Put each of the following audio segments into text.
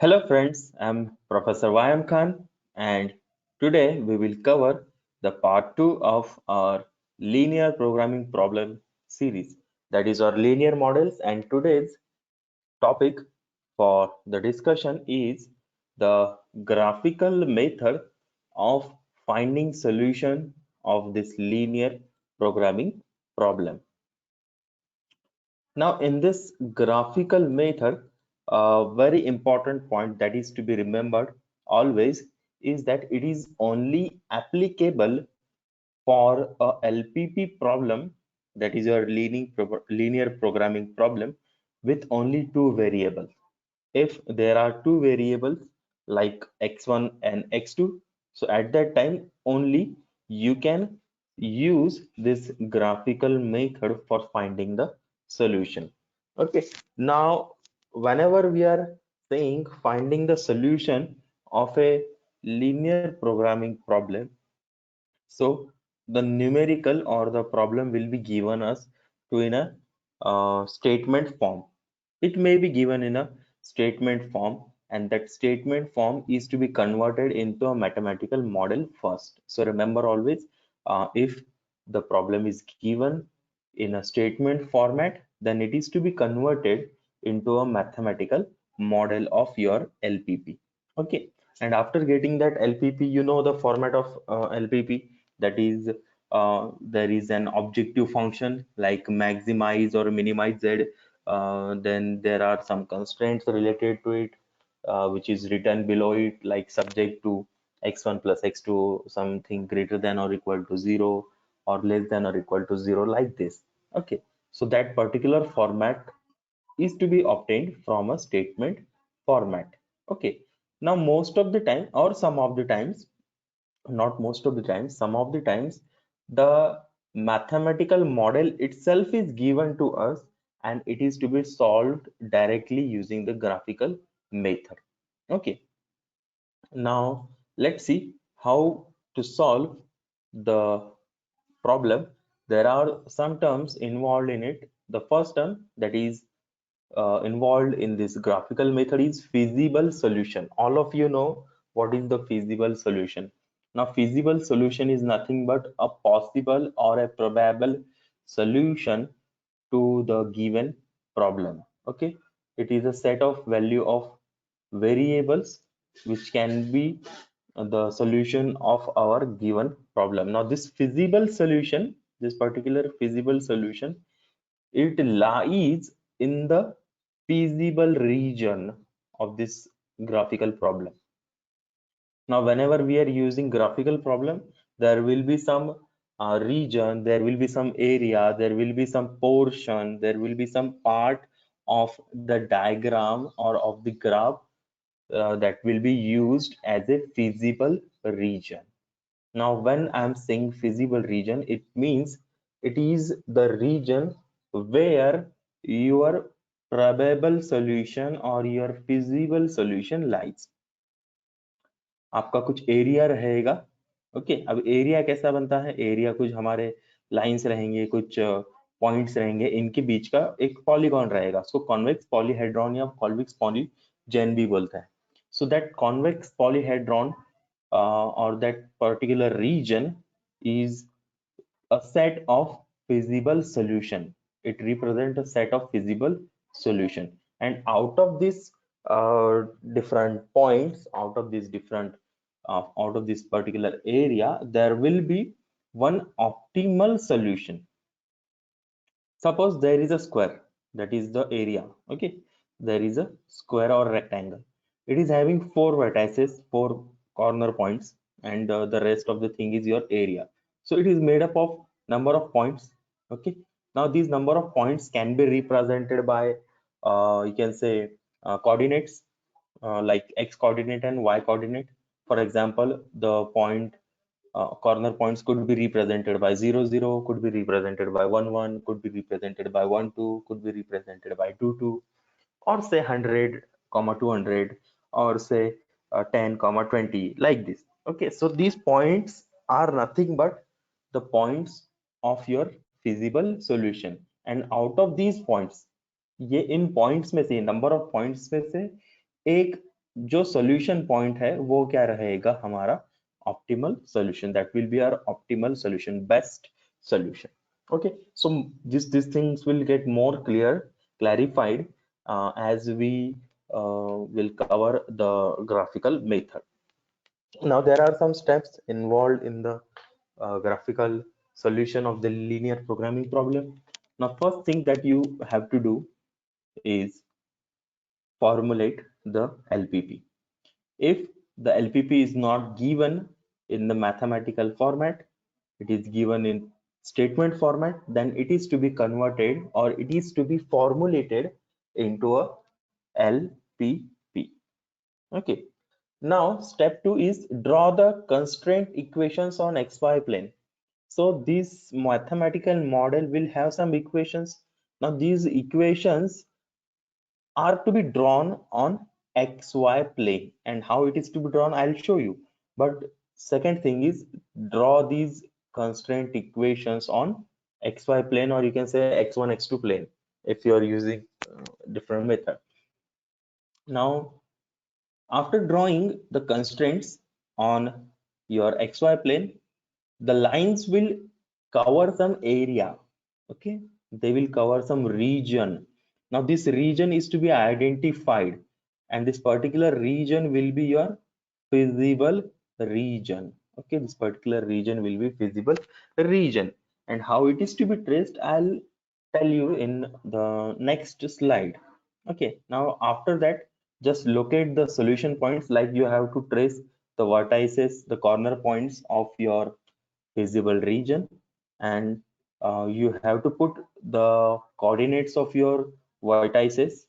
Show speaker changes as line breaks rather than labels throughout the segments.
Hello friends, I'm Professor Wayam Khan and today we will cover the part 2 of our linear programming problem series, that is our linear models, and today's topic for the discussion is the graphical method of finding solution of this linear programming problem. Now, in this graphical method, a very important point that is to be remembered always is that it is only applicable for a LPP problem, that is your linear programming problem, with only two variables. If there are two variables like x1 and x2, so at that time only you can use this graphical method for finding the solution. Okay, now whenever we are saying finding the solution of a linear programming problem, so the numerical or the problem will be given us to in a statement form. It may be given in a statement form, and that statement form is to be converted into a mathematical model first. So remember always, if the problem is given in a statement format, then it is to be converted into a mathematical model of your LPP. Okay, and after getting that LPP, you know the format of LPP, that is there is an objective function like maximize or minimize z. Then there are some constraints related to it, which is written below it, like subject to x1 plus x2 something greater than or equal to 0 or less than or equal to 0, like this. Okay, so that particular format is to be obtained from a statement format. Okay, now most of the time or some of the times, not most of the times, some of the times, the mathematical model itself is given to us and it is to be solved directly using the graphical method. Okay, now let's see how to solve the problem. There are some terms involved in it. The first term that is involved in this graphical method is feasible solution. All of you know what is the feasible solution. Now, feasible solution is nothing but a possible or a probable solution to the given problem. Okay, it is a set of value of variables which can be the solution of our given problem. Now, this feasible solution, this particular feasible solution, it lies in the feasible region of this graphical problem. Now, whenever we are using graphical problem, there will be some region, there will be some area, there will be some portion, there will be some part of the diagram or of the graph that will be used as a feasible region. Now, when I'm saying feasible region, it means it is the region where your probable solution or your feasible solution lies. आपका कुछ area रहेगा. Okay, अब area कैसा बनता है? Area कुछ हमारे lines रहेंगे, कुछ पॉइंट्स रहेंगे, इनके बीच का एक पॉलीगॉन रहेगा. उसको कॉन्वेक्स पॉलीहेड्रॉन या कॉन्वेक्स पॉलीजेन भी बोलता है. So that convex polyhedron or that particular region is a set of feasible solution. It represents a set of feasible solution, and out of this different points, out of this particular area, there will be one optimal solution. Suppose there is a square, that is the area. Okay, there is a square or rectangle. It is having four vertices, four corner points, and the rest of the thing is your area. So it is made up of number of points. Okay, now these number of points can be represented by you can say coordinates, like x coordinate and y coordinate. For example, the point corner points could be represented by 0 0, could be represented by 1 1, could be represented by 1 2, could be represented by 2 2, or say 100 comma 200, or say 10 comma 20, like this. Okay, so these points are nothing but the points of your feasible solution, and out of these points, ये इन points में से, number of points में से एक जो solution point है वो क्या रहेगा हमारा optimal solution. That will be our optimal solution, best solution. Okay, so these things will get more clarified as we will cover the graphical method. Now there are some steps involved in the graphical solution of the linear programming problem. Now first thing that you have to do is formulate the LPP. If the LPP is not given in the mathematical format, it is given in statement format, then it is to be converted or it is to be formulated into a LPP. Okay. Now step 2 is draw the constraint equations on XY plane. So this mathematical model will have some equations. Now these equations are to be drawn on XY plane, and how it is to be drawn I'll show you. But second thing is draw these constraint equations on XY plane, or you can say X1 X2 plane if you are using different method. Now after drawing the constraints on your XY plane, the lines will cover some area. Okay, they will cover some region. Now this region is to be identified, and this particular region will be your feasible region. Okay, this particular region will be feasible region, and how it is to be traced I'll tell you in the next slide. Okay, now after that just locate the solution points, like you have to trace the vertices, the corner points of your feasible region, and you have to put the coordinates of your vertices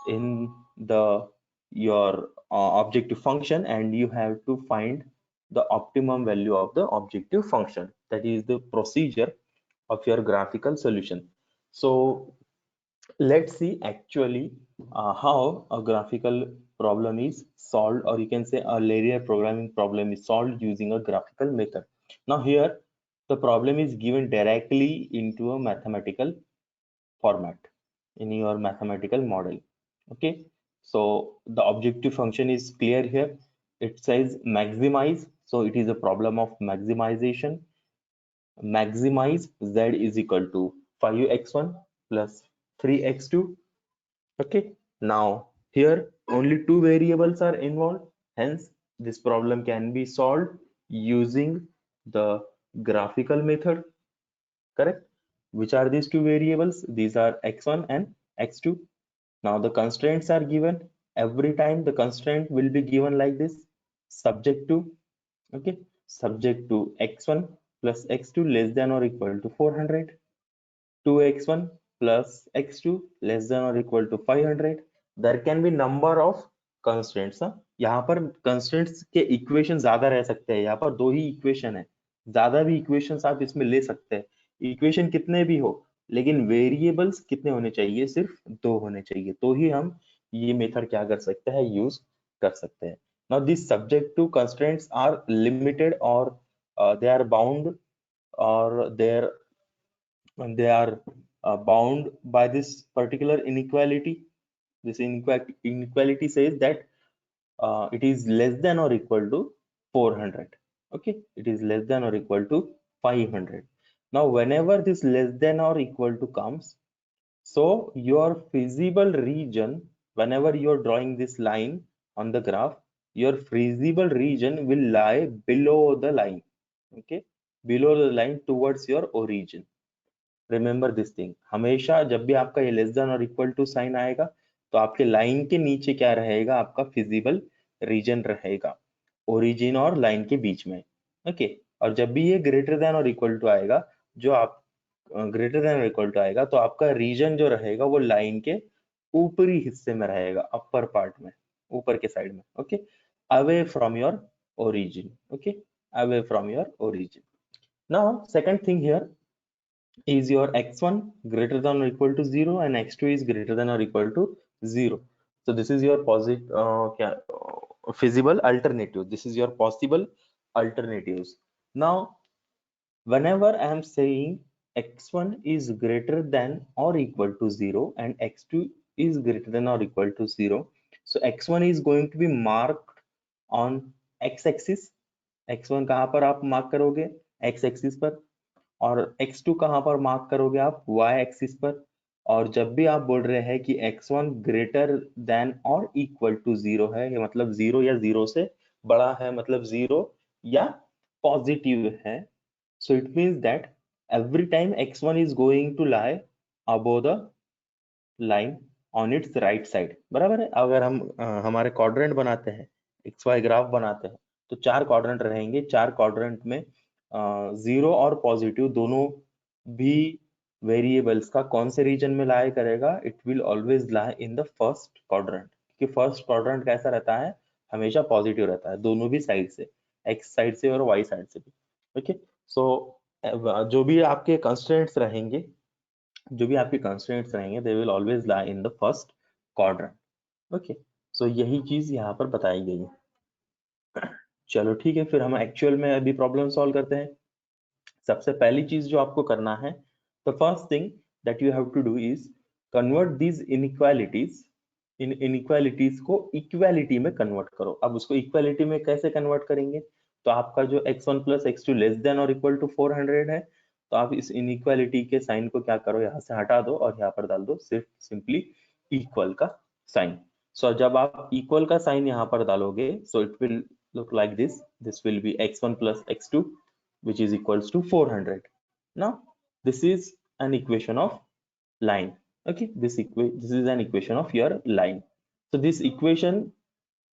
in the your objective function, and you have to find the optimum value of the objective function. That is the procedure of your graphical solution. So let's see actually how a graphical problem is solved, or you can say a linear programming problem is solved using a graphical method. Now here the problem is given directly into a mathematical format in your mathematical model. Okay, so the objective function is clear here. It says maximize, so it is a problem of maximization. Maximize z is equal to 5x1 plus 3x2. Okay, now here only two variables are involved, hence this problem can be solved using the graphical method. Correct? Which are these two variables? These are x1 and x2. Now the constraints are given. Every time the constraint will be given like this: subject to, okay, subject to x1 plus x2 less than or equal to 400, 2x1 plus x2 less than or equal to 500. There can be number of constraints. यहाँ पर constraints के equation ज्यादा रह सकते हैं. यहाँ पर दो ही इक्वेशन है, ज्यादा भी इक्वेशंस आप इसमें ले सकते हैं. इक्वेशन कितने भी हो, लेकिन वेरिएबल्स कितने होने चाहिए? सिर्फ दो होने चाहिए, तो ही हम ये मेथड क्या कर सकते हैं, यूज कर सकते हैं. Now these subject to constraints are limited, or they are bound, or they are bound by this particular inequality. This inequality says that it is less than or equal to 400. Okay, it is less than or equal to 500. Now whenever this less than or equal to comes, so your feasible region, whenever you are drawing this line on the graph, your feasible region will lie below the line. Okay, below the line towards your origin. Remember this thing, हमेशा जब भी आपका ये less than और equal to sign आएगा, तो आपके line के नीचे क्या रहेगा? आपका फिजिबल रीजन रहेगा, ओरिजिन और लाइन के बीच में. ओके, और जब भी ये ग्रेटर देन और इक्वल टू आएगा, जो आप ग्रेटर देन और इक्वल टू आएगा, तो आपका रीजन जो रहेगा वो लाइन के ऊपरी हिस्से में रहेगा, अपर पार्ट में, ऊपर के साइड में. Okay, away from your origin. Okay, away from your origin. Now second thing here, is your x1 greater than or equal to 0 and x2 is greater than or equal to 0. So this is your feasible alternative. This is your possible alternatives. Now whenever I am saying x1 is greater than or equal to 0 and x2 is greater than or equal to 0, So x1 is going to be marked on x-axis. x1 कहाँ पर आप mark करोगे? x-axis पर। और x2 कहाँ पर mark करोगे आप? y-axis पर। और जब भी आप बोल रहे हैं कि x1 ग्रेटर देन और इक्वल टू 0 है, ये मतलब 0 या 0 से बड़ा है, मतलब 0 या पॉजिटिव है, so it means that every time x1 is going to lie above the line on its right side। बराबर है। अगर हम हमारे क्वाड्रेंट बनाते हैं, एक्स वाई ग्राफ बनाते हैं, तो 4 क्वाड्रेंट रहेंगे। 4 क्वाड्रेंट में 0 और पॉजिटिव दोनों भी वेरिएबल्स का कौन से रीजन में लाई करेगा? It will always lie in the first quadrant, क्योंकि फर्स्ट क्वाड्रेंट कैसा रहता है? हमेशा पॉजिटिव रहता है, दोनों भी साइड से, एक्स साइड से और वाई साइड से भी। ओके, सो जो भी आपके कंस्ट्रेंट्स रहेंगे, जो भी आपके कंस्ट्रेंट्स रहेंगे, they will always lie in the first quadrant. Okay, so यही चीज यहाँ पर बताई गई है। चलो ठीक है, फिर हम एक्चुअल में अभी प्रॉब्लम सॉल्व करते हैं। सबसे पहली चीज जो आपको करना है, the first thing that you have to do is convert these inequalities, इन इनइक्वालिटीज को इक्वालिटी में कन्वर्ट करो। अब उसको इक्वालिटी में कैसे कन्वर्ट करेंगे? तो आपका जो x1 plus x2 less than और इक्वल टू 400 है, तो आप इस इनइक्वालिटी के साइन को क्या करो, यहाँ से हटा दो और यहाँ पर डाल दो सिर्फ सिंपली इक्वल का साइन। सो जब आप इक्वल का साइन यहाँ पर डालोगे, so it will look like this will be x1 plus x2 which is equals to 400. Now this is an equation of line. Okay, this is an equation of your line. So this equation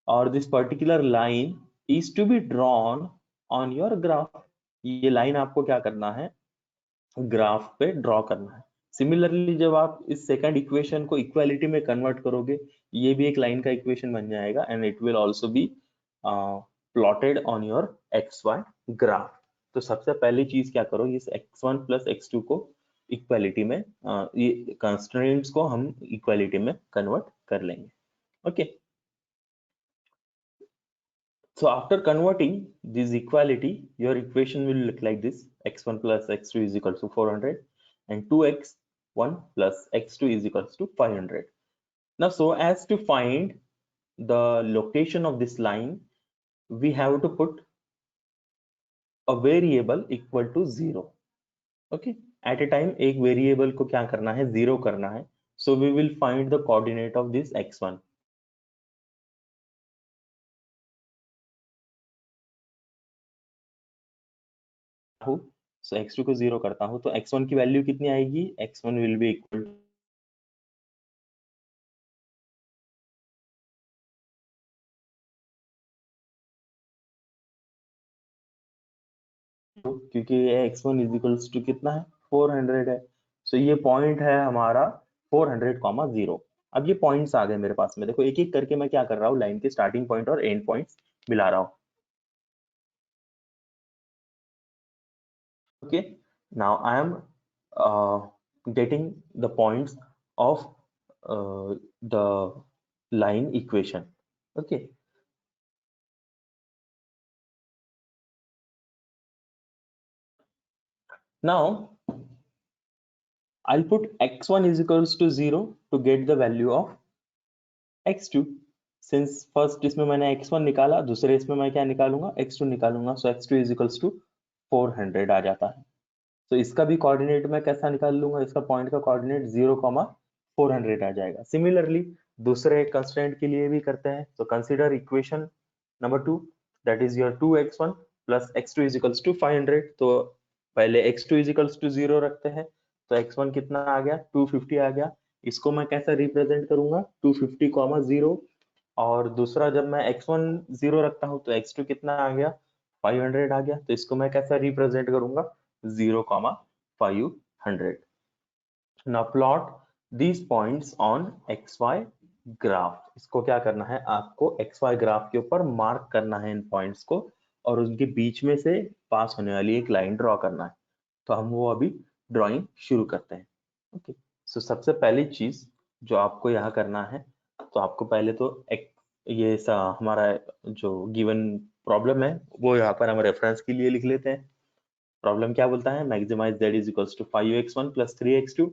or this particular line is to be drawn on your graph. ये line आपको क्या करना है? Graph पे draw करना है। Similarly जब आप इस सेकंड इक्वेशन को इक्वालिटी में कन्वर्ट करोगे, ये भी एक लाइन का इक्वेशन बन जाएगा and it will also be plotted on your x y graph. तो सबसे पहली चीज क्या करो, इस x1 प्लस x2 को इक्वालिटी में, ये कंस्ट्रेंट्स को हम इक्वालिटी में कन्वर्ट कर लेंगे। Okay, so after converting this equality, your equation will look like this: x1 plus x2 is equal to 400 and 2x1 plus x2 is equals to 500. Now so as to find the location of this line, we have to put a variable equal to 0. Okay, at a time एक variable को क्या करना है? 0 करना है। So we will find the coordinate of this x1. So x2 को 0 करता हूँ तो x1 की वैल्यू कितनी आएगी? x1 will be equal to, क्योंकि ये x1 is equals to कितना है? 400 है। So ये पॉइंट है हमारा 400,0। अब ये पॉइंट्स आ गए मेरे पास में। देखो एक एक करके मैं क्या कर रहा हूँ, लाइन के स्टार्टिंग पॉइंट और एंड पॉइंट्स मिला रहा हूँ। Okay, now I am getting the points of the line equation. Okay, now I'll put x1 is equals to 0 to get the value of x2. Since first इसमें मैंने x1 निकाला, दूसरे इसमें मैं क्या निकालूंगा? x2 निकालूंगा। So x2 is equals to 400 आ जाता है। तो इसका भी कोऑर्डिनेट मैं कैसा निकाल लूंगा? इसका पॉइंट का कोऑर्डिनेट 0,400 आ जाएगा। सिमिलरली दूसरे कंस्ट्रेंट के लिए भी करते हैं। तो consider equation number 2, that is your 2x1 plus x2 is equals to 500। तो पहले x2 इज इक्वल्स टू 0 रखते हैं, तो x1 कितना आ गया? 250 आ गया। इसको मैं कैसा रिप्रेजेंट करूंगा? 250, 0। और दूसरा जब मैं x1 0 रखता हूं तो x2 कितना आ गया? 500 आ गया। तो इसको मैं कैसा रिप्रेजेंट करूंगा? 0,500। Now plot these points on XY graph. इसको क्या करना है? आपको XY ग्राफ के ऊपर मार्क करना है इन पॉइंट्स को, और उनके बीच में से पास होने वाली एक लाइन ड्रॉ करना है। तो हम वो अभी ड्राइंग शुरू करते हैं। ओके, सो सबसे पहली चीज जो आपको यहाँ करना है, तो आपको पहले तो ये हमारा जो गिवन प्रॉब्लम है वो यहाँ पर हम रेफरेंस के लिए लिख लेते हैं। प्रॉब्लम क्या बोलता है? Maximize z is equals to 5x1 plus 3x2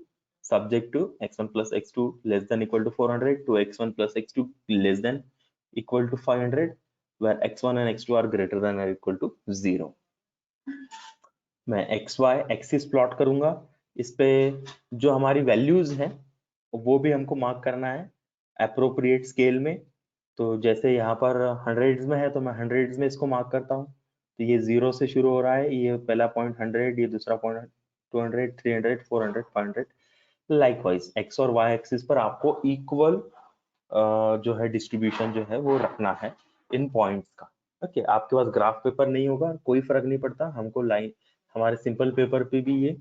subject to x1 plus x2 less than equal to 400 to x1 plus x2 less than equal to 500 where x1 and x2 are greater than or equal to 0. मैं x Y axis plot करूंगा, इस पे जो हमारी values हैं वो भी हमको मार्क करना है अप्रोप्रिएट स्केल में। तो जैसे यहाँ पर हंड्रेड्स में है तो मैं हंड्रेड्स में इसको मार्क करता हूँ। तो ये 0 से शुरू हो रहा है, ये पहला पॉइंट 100, ये दूसरा पॉइंट 200, 300, 400, 500। लाइकवाइज एक्स और वाई एक्सिस पर आपको इक्वल जो है डिस्ट्रीब्यूशन जो है वो रखना है इन पॉइंट्स का। ओके, आपके पास ग्राफ पेपर नहीं होगा कोई फर्क नहीं पड़ता, हमको लाइन हमारे सिंपल पेपर पे भी ये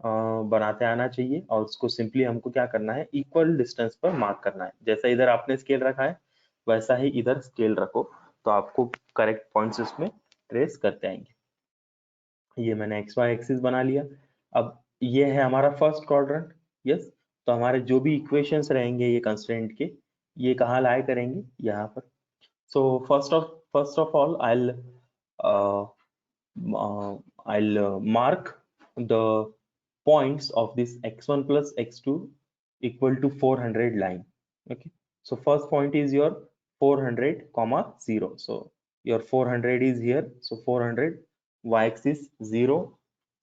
बनाते आना चाहिए और उसको सिंपली हमको क्या करना है इक्वल डिस्टेंस पर मार्क करना है। जैसा इधर आपने स्केल रखा है वैसा ही इधर स्केल रखो तो आपको करेक्ट पॉइंट्स उसमें ट्रेस करते आएंगे। ये मैंने एक्स वाई एक्सिस बना लिया। अब ये है हमारा फर्स्ट क्वाड्रेंट। यस, तो हमारे जो भी इक्वेशंस रहेंगे ये कंस्ट्रेंट के, ये कहाँ लाए करेंगे यहाँ पर। So first of all, I'll mark the points of this x1 plus x2 equal to 400 line. Okay, so first point is your 400 comma 0. So your 400 is here. So 400 y-axis 0.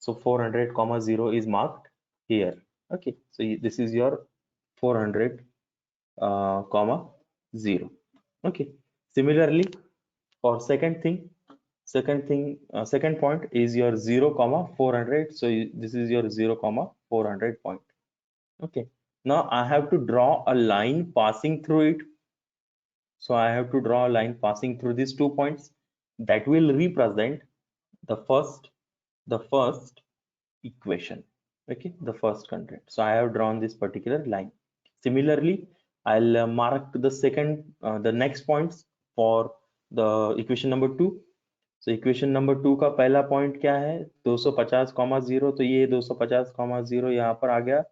So 400 comma 0 is marked here. Okay, so this is your 400 comma 0. Okay, similarly for second point is your 0 comma 400. So this is your 0 comma 400 point. Okay, now I have to draw a line passing through it. So I have to draw a line passing through these 2 points that will represent the first equation. Okay, the first constraint. So I have drawn this particular line. Similarly, I'll mark the next points for the equation number 2. So equation number 2 का पहला point क्या है 250,0, तो ये 250,0 यहाँ पर आ गया।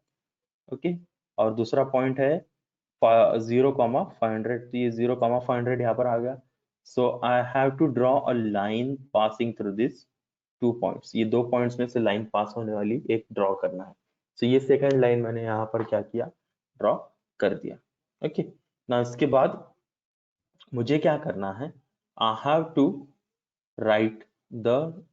ओके, और दूसरा पॉइंट है 0,500, तो ये 0,500 यहाँ पर आ गया। So I have to draw a line passing through this 2 points. ये 2 पॉइंट्स में से लाइन पास होने वाली एक ड्रॉ करना है। सो ये सेकंड लाइन मैंने यहाँ पर क्या किया ड्रॉ कर दिया। ओके, ना इसके बाद मुझे क्या करना है I have to write the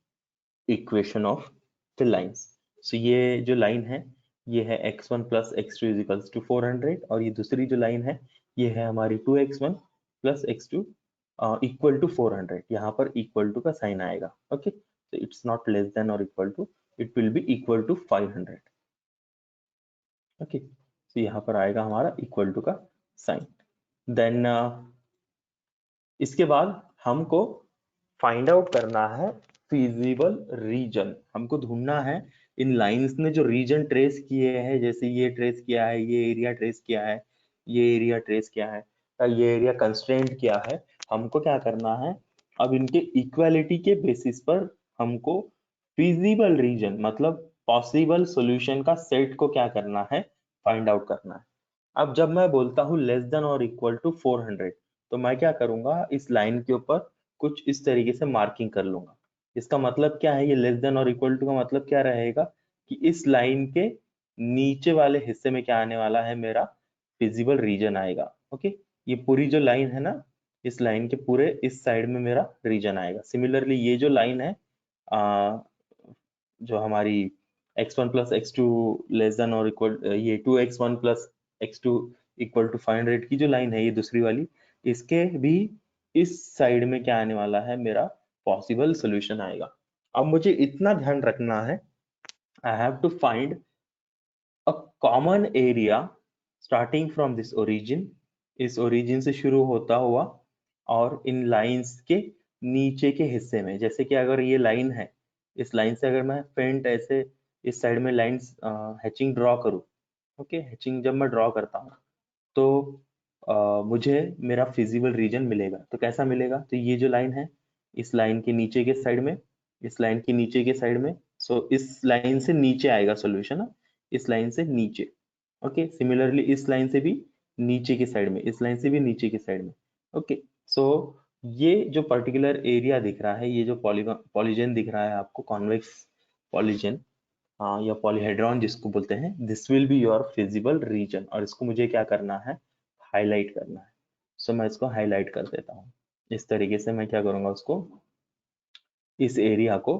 equation of the lines. So ये जो लाइन है ये है x1 plus x2 is equals to 400 और ये दूसरी जो लाइन है ये है हमारी 2x1 plus x2 equal to 400। यहाँ पर इक्वल टू का साइन आएगा। Okay, so it's not less than or equal to, it will be equal to 500. Okay, so यहाँ पर आएगा हमारा इक्वल टू का साइन। देन इसके बाद हमको फाइंड आउट करना है फिजिबल रीजन। हमको ढूंढना है इन लाइंस ने जो रीजन ट्रेस किए हैं, जैसे ये ट्रेस किया है, ये एरिया ट्रेस किया है, ये एरिया ट्रेस किया है, ये एरिया कंस्ट्रेंट किया है। हमको क्या करना है अब इनके इक्वालिटी के बेसिस पर हमको फिजिबल रीजन मतलब पॉसिबल सॉल्यूशन का सेट को क्या करना है फाइंड आउट करना है। अब जब मैं बोलता हूँ लेस देन और इक्वल टू 400 तो मैं क्या करूंगा इस लाइन के ऊपर कुछ इस तरीके से मार्किंग कर लूंगा। इसका मतलब क्या है, ये लेस देन और इक्वल टू का मतलब क्या रहेगा कि इस लाइन के नीचे वाले हिस्से में क्या आने वाला है मेरा फिजिबल रीजन आएगा। ओके, ये पूरी जो लाइन है ना इस लाइन के पूरे इस साइड में मेरा रीजन आएगा। सिमिलरली ये जो लाइन है जो हमारी x1 plus x2 less than और इक्वल, ये 2x1 plus x2 equal to 500 की जो लाइन है ये दूसरी वाली, इसके भी इस साइड में क्या आने वाला है मेरा पॉसिबल सॉल्यूशन आएगा। अब मुझे इतना ध्यान रखना है I have to find a common area starting from this origin, इस ओरिजिन से शुरू होता हुआ और इन लाइंस के नीचे के हिस्से में, जैसे कि अगर ये लाइन है इस लाइन से अगर मैं फेंट ऐसे इस साइड में लाइंस हैचिंग ड्रॉ करूं, ओके, हैचिंग जब मैं ड्रॉ करता हूं तो मुझे मेरा फिजिबल रीजन मिलेगा। तो कैसा मिलेगा, तो ये जो लाइन है इस लाइन के नीचे के साइड में, इस लाइन के नीचे के साइड में, सो इस लाइन से नीचे आएगा सॉल्यूशन, इस लाइन से नीचे। ओके, सिमिलरली इस लाइन से भी नीचे की साइड में, इस लाइन से भी नीचे की साइड में। ओके, सो ये जो पर्टिकुलर एरिया दिख रहा है, ये जो पॉलीजन दिख रहा है आपको कॉन्वेक्स पॉलीजन, या पॉलीहेड्रॉन जिसको बोलते हैं, this will be your feasible reason. और इसको मुझे क्या करना है, हाईलाइट करना है। सो मैं इसको हाईलाइट कर देता हूँ। इस तरीके से मैं क्या करूंगा, उसको इस एरिया को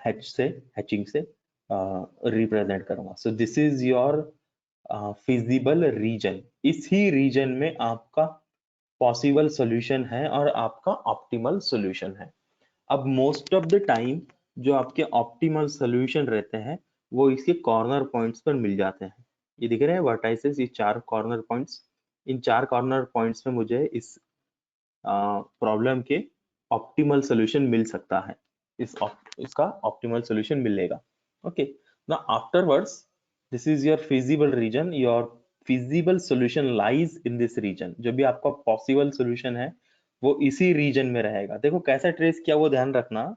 हैचिंग से रिप्रेजेंट करूंगा। सो this is your feasible reason. इसी रीजन में आपका पॉसिबल सॉल्यूशन है और आपका ऑप्टिमल सॉल्यूशन है। अब मोस्ट ऑफ द टाइम जो आपके ऑप्टिमल सॉल्यूशन रहते हैं वो इसके कॉर्नर पॉइंट्स पर मिल जाते हैं। ये दिख रहे हैं वर्टाइसेस, ये 4 कॉर्नर पॉइंट्स। इन 4 कॉर्नर पॉइंट्स में मुझे इस प्रॉब्लम के ऑप्टिमल सॉल्यूशन मिल सकता है। इसका ऑप्टिमल सॉल्यूशन मिलेगा। Okay, now afterwards this is your feasible region, your feasible solution lies in this region. जो भी आपका पॉसिबल सॉल्यूशन है वो इसी रीजन में रहेगा। देखो कैसा ट्रेस किया वो ध्यान रखना,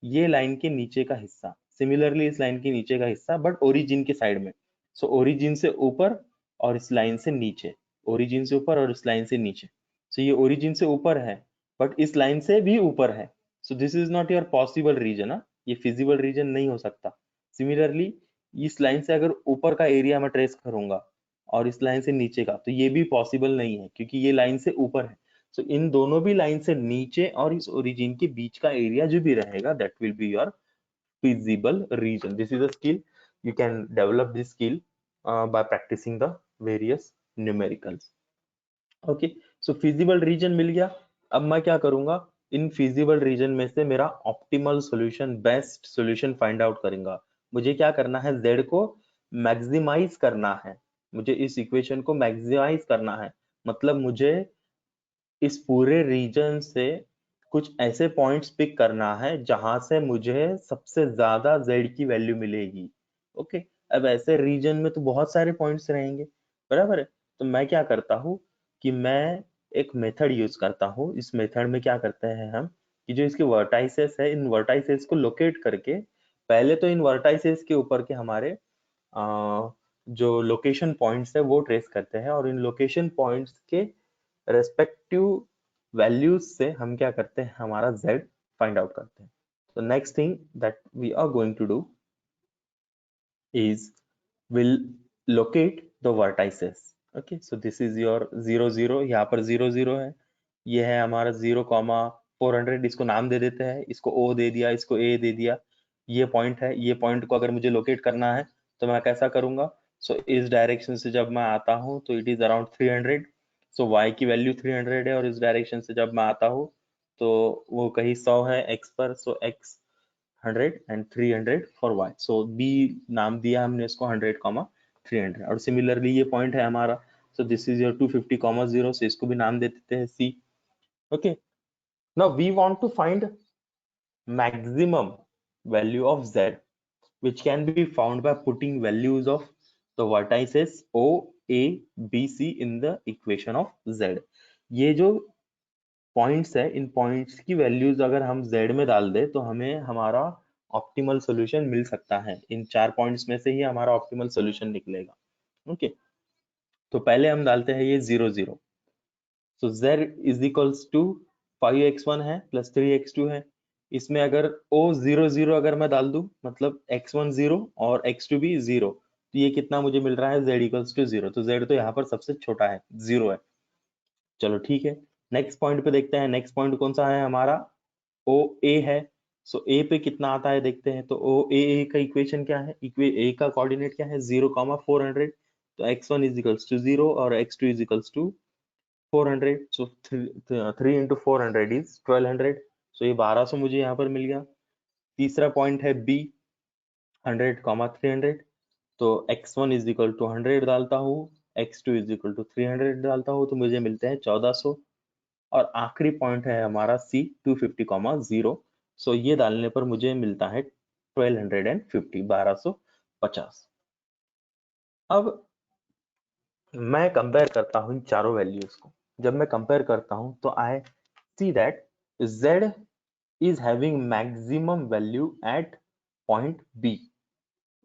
ये लाइन के नीचे का हिस्सा, सिमिलरली इस लाइन के नीचे का हिस्सा बट ओरिजिन के साइड में। सो ओरिजिन से ऊपर और इस लाइन से नीचे, ओरिजिन से ऊपर और इस लाइन से नीचे। सो ये ओरिजिन से ऊपर है बट इस लाइन से भी ऊपर है। So this is not your possible region, ये फिजिबल रीजन नहीं हो सकता। सिमिलरली इस लाइन से अगर ऊपर का एरिया मैं ट्रेस करूंगा और इस लाइन से नीचे का, तो ये भी पॉसिबल नहीं है क्योंकि ये लाइन से ऊपर है। सो इन दोनों भी लाइन से नीचे और इस ओरिजिन के बीच का एरिया जो भी रहेगा that will be your feasible region. This is a skill. You can develop this skill by practicing the various numericals. Okay, so feasible region मिल गया। अब मैं क्या करूंगा, इन feasible region में से मेरा optimal solution, best solution find out करूंगा। मुझे क्या करना है, z को मैक्सिमाइज करना है, मुझे इस इक्वेशन को मैक्सिमाइज करना है। मतलब मुझे इस पूरे रीजन से कुछ ऐसे पॉइंट्स पिक करना है जहां से मुझे सबसे ज्यादा z की वैल्यू मिलेगी। ओके, अब ऐसे रीजन में तो बहुत सारे पॉइंट्स रहेंगे, बराबर है। तो मैं क्या करता हूँ कि मैं एक मेथड यूज करता हूँ। इस मेथड में क्या करते हैं हम कि जो इसके वर्टाइसेस है, इन वर्टाइसेस को लोकेट करके पहले तो इन वर्टाइसेस के ऊपर के हमारे जो लोकेशन पॉइंट्स है वो ट्रेस करते हैं, और इन लोकेशन पॉइंट्स के रेस्पेक्टिव वैल्यूज से हम क्या करते हैं, हमारा z फाइंड आउट करते हैं। तो next thing that we are going to do is will locate the vertices. Okay, so this is your 0 0, यहाँ पर 0 0 है, ये है हमारा 0,400। इसको नाम दे देते हैं, इसको O दे दिया, इसको A दे दिया। ये पॉइंट है, ये पॉइंट को अगर मुझे लोकेट करना है तो मैं कैसा करूंगा, सो इस डायरेक्शन से जब मैं आता हूँ तो it is around 300। So y की वैल्यू 300 है और इस डायरेक्शन से जब मैं आता हूँ तो वो कहीं 100 है x पर। सो x 100 and 300 for y। so b नाम दिया हमने इसको 100, 300। और सिमिलरली ये पॉइंट है हमारा, so this is your 250, 0, so इसको भी नाम दे देते हैं c। okay, now we want to find maximum value of z which can be found by putting values of the vertices o, a, b, c in the equation of z। ये जो points है, इन points की values अगर हम z में डाल दे तो हमें हमारा ऑप्टिमल सॉल्यूशन मिल सकता है। इन 4 पॉइंट्स में से ही हमारा ऑप्टिमल सॉल्यूशन निकलेगा। ओके, तो पहले हम डालते हैं ये 0 0। So z is equals to 5x1 है प्लस 3x2 है। इसमें अगर o 0 0 अगर मैं डाल दूं, मतलब x1 0 और x2 भी 0, तो ये कितना मुझे मिल रहा है, z इक्वल्स टू 0। तो z तो यहाँ पर सबसे छोटा है, 0 है। चलो ठीक है, नेक्स्ट पॉइंट पे देखते हैं। नेक्स्ट पॉइंट कौन सा है हमारा, ओ ए है। सो ए पे कितना आता है देखते हैं। तो ओ ए का इक्वेशन क्या है, ए का कोऑर्डिनेट क्या है, 0,400। तो x1 इज इक्वल्स टू 0 और x2 is equals to 400। So 3 into 400 is 1200। So ये 1200 मुझे यहाँ पर मिल गया। तीसरा पॉइंट है बी, 100, 300। तो x1 इज इक्वल टू 100 डालता हूँ, x2 इज इक्वल टू 300 डालता हूँ, तो मुझे मिलते हैं 1400। और आखिरी पॉइंट है हमारा C, 250, 0। सो ये डालने पर मुझे मिलता है 1250, 1250। अब मैं कंपेयर करता हूँ इन चारों वैल्यूज को। जब मैं कंपेयर करता हूँ तो I see that Z is having maximum value at point B.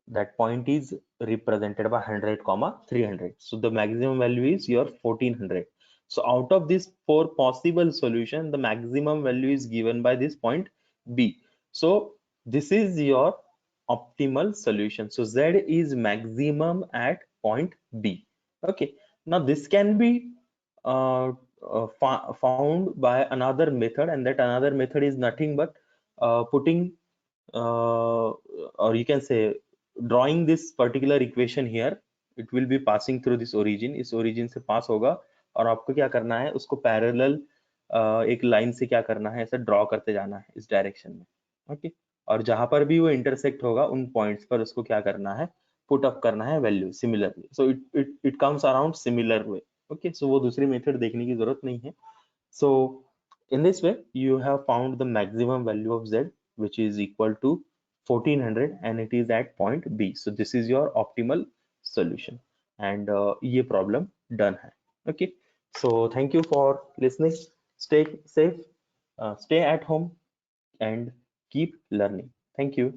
That point is represented by 100, 300. So the maximum value is your 1400. So out of these 4 possible solution, the maximum value is given by this point B. So this is your optimal solution. So Z is maximum at point B. Okay, now this can be found by another method, and that another method is nothing but putting or you can say drawing this particular equation here. It will be passing through this origin, इस origin से pass होगा और आपको क्या करना है, उसको parallel एक line से क्या करना है, ऐसे draw करते जाना है इस direction में. ओके, और जहां पर भी वो intersect होगा उन points पर उसको क्या करना है, put up करना है value similarly. So it comes around similar way. Okay, so वो दूसरी method देखने की जरूरत नहीं है. So in this way you have found the maximum value of Z, which is equal to 1400, and it is at point B. So this is your optimal solution, and ये problem done है. Okay, so thank you for listening. Stay safe, stay at home, and keep learning. Thank you.